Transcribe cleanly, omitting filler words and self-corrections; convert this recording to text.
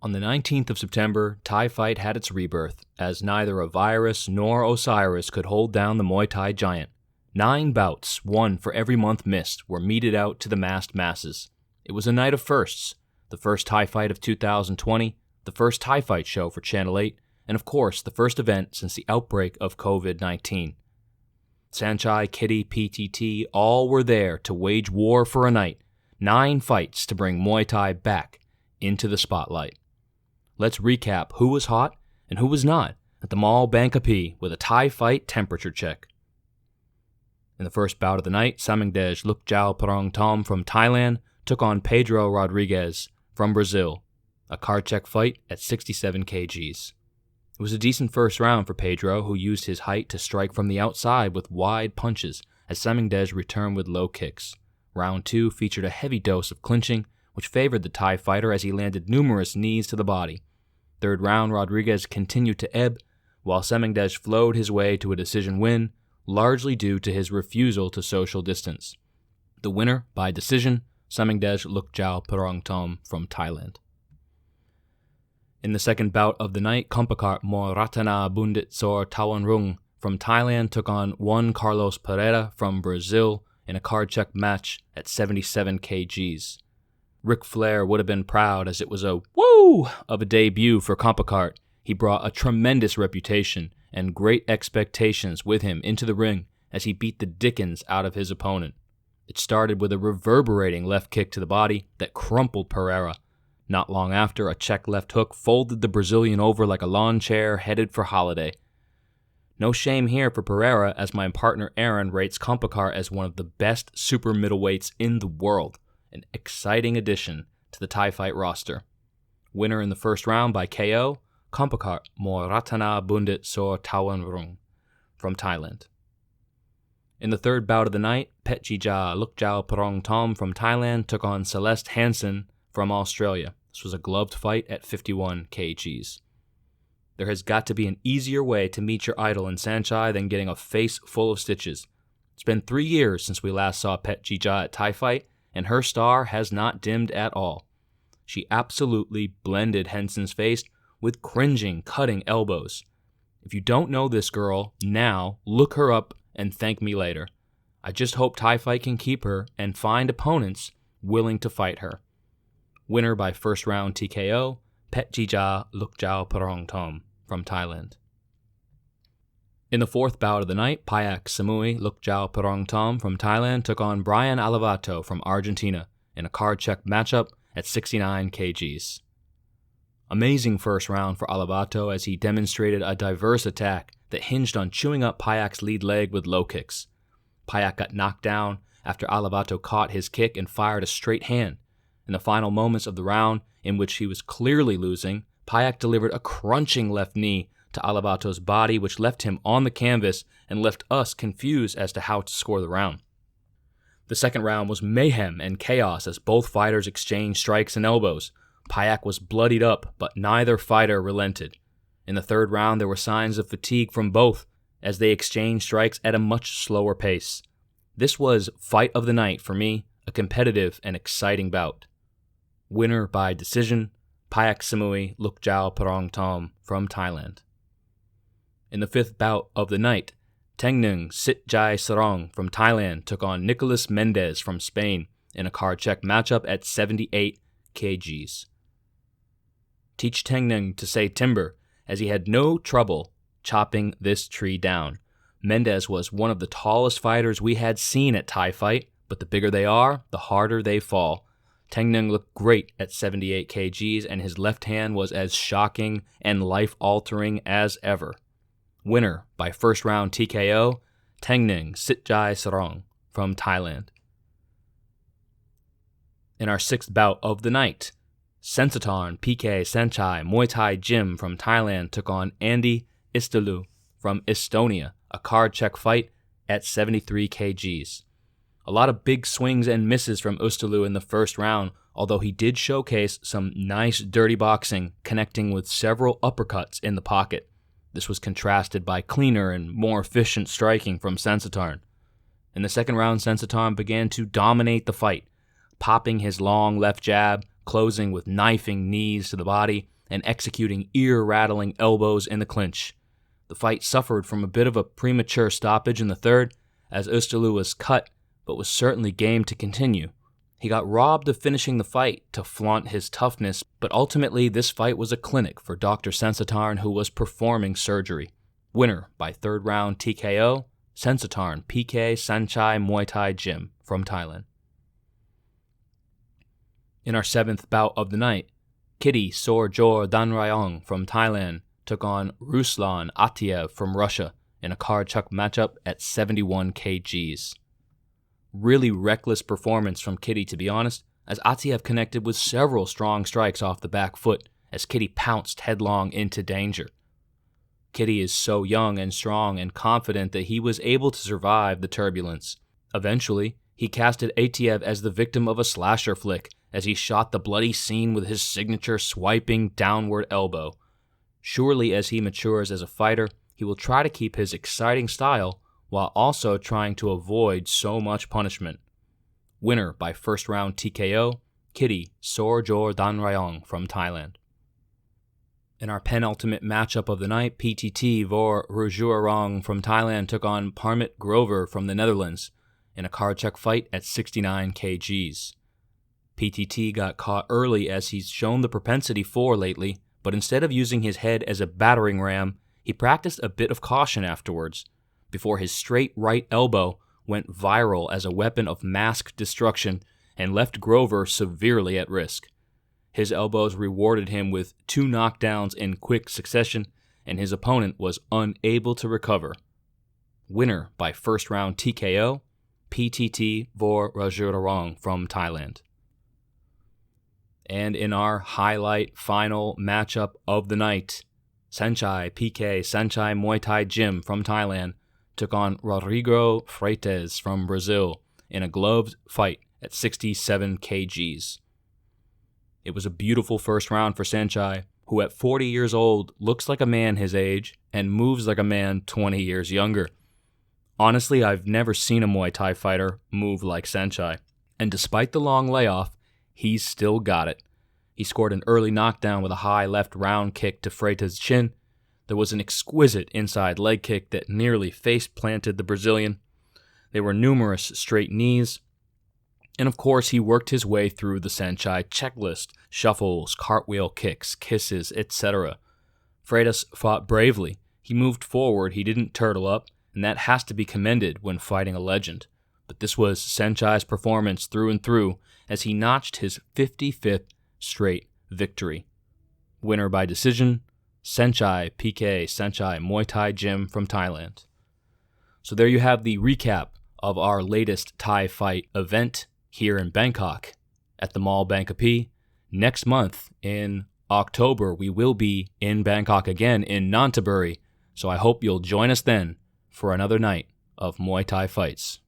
On the 19th of September, Thai fight had its rebirth, as neither a virus nor Osiris could hold down the Muay Thai giant. 9 bouts, one for every month missed, were meted out to the massed masses. It was a night of firsts. The first Thai fight of 2020, the first Thai fight show for Channel 8, and of course the first event since the outbreak of COVID-19. Saenchai, Kitti, PTT, all were there to wage war for a night. 9 fights to bring Muay Thai back into the spotlight. Let's recap who was hot and who was not at the Mall Bang Kapi with a Thai fight temperature check. In the first bout of the night, Samingdej Lukjaoporongtom from Thailand took on Pedro Rodrigues from Brazil, a card check fight at 67 kgs. It was a decent first round for Pedro, who used his height to strike from the outside with wide punches as Samingdej returned with low kicks. Round 2 featured a heavy dose of clinching, which favored the Thai fighter as he landed numerous knees to the body. Third round, Rodrigues continued to ebb, while Samingdej flowed his way to a decision win, largely due to his refusal to social distance. The winner, by decision, Samingdej Lukjaoporongtom from Thailand. In the second bout of the night, Kompikart Mor.Rattana Bundit Tawanrung from Thailand took on Juan Carlos Pereira from Brazil in a card check match at 77 kgs. Ric Flair would have been proud, as it was a woo of a debut for Kompikart. He brought a tremendous reputation and great expectations with him into the ring as he beat the dickens out of his opponent. It started with a reverberating left kick to the body that crumpled Pereira. Not long after, a check left hook folded the Brazilian over like a lawn chair headed for holiday. No shame here for Pereira, as my partner Aaron rates Kompikart as one of the best super middleweights in the world. An exciting addition to the Thai fight roster. Winner in the first round by KO, Kompikart Mor.Rattana Bundit Tawanrung from Thailand. In the third bout of the night, Pedro Lukjaoporongtom from Thailand took on Celeste HANSEN from Australia. This was a gloved fight at 51 kgs. There has got to be an easier way to meet your idol in Saenchai than getting a face full of stitches. It's been 3 years since we last saw Pedro at Thai fight, and her star has not dimmed at all. She absolutely blended Hansen's face with cringing, cutting elbows. If you don't know this girl, now look her up and thank me later. I just hope Thai fight can keep her and find opponents willing to fight her. Winner by first round TKO, Pedro Lukjaoporongtom from Thailand. In the fourth bout of the night, Payak Samui Lukjaoporongtom from Thailand took on Brian Alivato from Argentina in a card check matchup at 69 kgs. Amazing first round for Alivato as he demonstrated a diverse attack that hinged on chewing up Payak's lead leg with low kicks. Payak got knocked down after Alivato caught his kick and fired a straight hand. In the final moments of the round, in which he was clearly losing, Payak delivered a crunching left knee to Alivato's body, which left him on the canvas and left us confused as to how to score the round. The second round was mayhem and chaos as both fighters exchanged strikes and elbows. Payak was bloodied up, but neither fighter relented. In the third round, there were signs of fatigue from both as they exchanged strikes at a much slower pace. This was fight of the night for me, a competitive and exciting bout. Winner by decision, Payak Samui Lukjaoporongtom from Thailand. In the fifth bout of the night, Tengnung Sitjai Sarong from Thailand took on Nicolas Mendes from Spain in a card check matchup at 78 kgs. Teach Tengnung to say timber, as he had no trouble chopping this tree down. Mendes was one of the tallest fighters we had seen at Thai fight, but the bigger they are, the harder they fall. Tengnung looked great at 78 kgs, and his left hand was as shocking and life-altering as ever. Winner by first round TKO, Tengnung Sitjai Sarong from Thailand. In our sixth bout of the night, Sensatarn PK Saenchai Muay Thai Gym from Thailand took on Andy Istilu from Estonia, a card check fight at 73 kgs. A lot of big swings and misses from Istilu in the first round, although he did showcase some nice dirty boxing, connecting with several uppercuts in the pocket. This was contrasted by cleaner and more efficient striking from Sensatarn. In the second round, Sensatarn began to dominate the fight, popping his long left jab, closing with knifing knees to the body and executing ear-rattling elbows in the clinch. The fight suffered from a bit of a premature stoppage in the third, as Österloo was cut, but was certainly game to continue. He got robbed of finishing the fight to flaunt his toughness, but ultimately this fight was a clinic for Dr. Sensatarn, who was performing surgery. Winner by third round TKO, Sensatarn PK Saenchai Muay Thai Gym from Thailand. In our seventh bout of the night, Kitti Sorjor Danrayong from Thailand took on Ruslan ATAEV from Russia in a card chuck matchup at 71 kgs. Really reckless performance from Kitti, to be honest, as ATAEV connected with several strong strikes off the back foot as Kitti pounced headlong into danger. Kitti is so young and strong and confident that he was able to survive the turbulence. Eventually, he casted ATAEV as the victim of a slasher flick as he shot the bloody scene with his signature swiping downward elbow. Surely as he matures as a fighter, he will try to keep his exciting style while also trying to avoid so much punishment. Winner by first round TKO, Kitti Sorjor Danrayong from Thailand. In our penultimate matchup of the night, PTT Vor Lukjaoporongtom from Thailand took on PARMIT Grover from the Netherlands in a card check fight at 69 kgs. PTT got caught early as he's shown the propensity for lately, but instead of using his head as a battering ram, he practiced a bit of caution afterwards, before his straight right elbow went viral as a weapon of mass destruction and left Grover severely at risk. His elbows rewarded him with 2 knockdowns in quick succession, and his opponent was unable to recover. Winner by first round TKO, PTT Vor Lukjaoporongtom from Thailand. And in our highlight final matchup of the night, Saenchai PK Saenchai Muay Thai Gym from Thailand took on Rodrigo FREITAS from Brazil in a gloved fight at 67 kgs. It was a beautiful first round for Saenchai, who at 40 years old looks like a man his age and moves like a man 20 years younger. Honestly, I've never seen a Muay Thai fighter move like Saenchai, and despite the long layoff, he's still got it. He scored an early knockdown with a high left round kick to Freitas' chin. There was an exquisite inside leg kick that nearly face-planted the Brazilian. There were numerous straight knees. And of course, he worked his way through the Saenchai checklist: shuffles, cartwheel kicks, kisses, etc. Freitas fought bravely. He moved forward, he didn't turtle up, and that has to be commended when fighting a legend. But this was Saenchai's performance through and through as he notched his 55th straight victory. Winner by decision, Saenchai PK Saenchai Muay Thai Gym from Thailand. So there you have the recap of our latest Thai fight event here in Bangkok at the Mall Bangkapi. Next month in October, we will be in Bangkok again in Nonthaburi, so I hope you'll join us then for another night of Muay Thai fights.